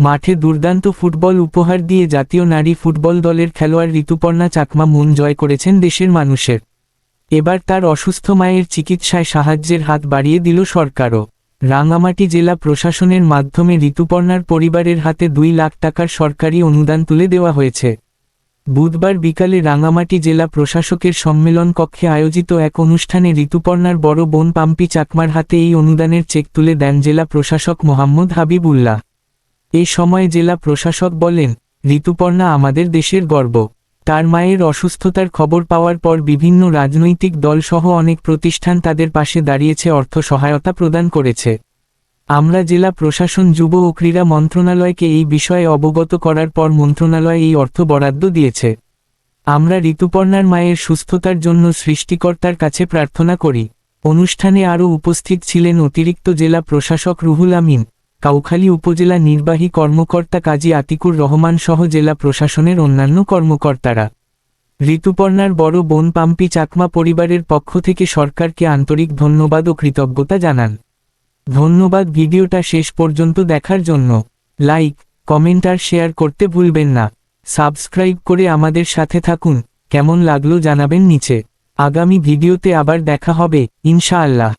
মাঠে দুর্দান্ত ফুটবল উপহার দিয়ে জাতীয় নারী ফুটবল দলের খেলোয়াড় ঋতুপর্ণা চাকমা মন জয় করেছেন দেশের মানুষের। এবার তার অসুস্থ মায়ের চিকিৎসায় সাহায্যের হাত বাড়িয়ে দিল সরকারও। রাঙামাটি জেলা প্রশাসনের মাধ্যমে ঋতুপর্ণার পরিবারের হাতে 2 লাখ টাকার সরকারি অনুদান তুলে দেওয়া হয়েছে। বুধবার বিকালে রাঙামাটি জেলা প্রশাসকের সম্মেলন কক্ষে আয়োজিত এক অনুষ্ঠানে ঋতুপর্ণার বড় বোন পাম্পি চাকমার হাতে এই অনুদানের চেক তুলে দেন জেলা প্রশাসক মোহাম্মদ হাবিবুল্লাহ। এ সময় জেলা প্রশাসক বলেন, ঋতুপর্ণা আমাদের দেশের গর্ব। তার মায়ের অসুস্থতার খবর পাওয়ার পর বিভিন্ন রাজনৈতিক দল সহ অনেক প্রতিষ্ঠান তাদের পাশে দাঁড়িয়েছে, অর্থ সহায়তা প্রদান করেছে। আমরা জেলা প্রশাসন, যুব ও ক্রীড়া মন্ত্রণালয়কে এই বিষয়ে অবগত করার পর মন্ত্রণালয় এই অর্থ বরাদ্দ দিয়েছে। আমরা ঋতুপর্ণার মায়ের সুস্থতার জন্য সৃষ্টিকর্তার কাছে প্রার্থনা করি। অনুষ্ঠানে আরও উপস্থিত ছিলেন অতিরিক্ত জেলা প্রশাসক রুহুল আমিন, কাউখালী উপজেলা নির্বাহী কর্মকর্তা কাজী আতিকুর রহমান সহ জেলা প্রশাসনের অন্যান্য কর্মকর্তারা। ঋতুপর্ণার বড় বোন পাম্পি চাকমা পরিবারের পক্ষ থেকে সরকারকে আন্তরিক ধন্যবাদ ও কৃতজ্ঞতা জানান। ধন্যবাদ ভিডিওটা শেষ পর্যন্ত দেখার জন্য। লাইক, কমেন্ট আর শেয়ার করতে ভুলবেন না। সাবস্ক্রাইব করে আমাদের সাথে থাকুন। কেমন লাগলো জানাবেন নিচে। আগামী ভিডিওতে আবার দেখা হবে ইনশাআল্লাহ।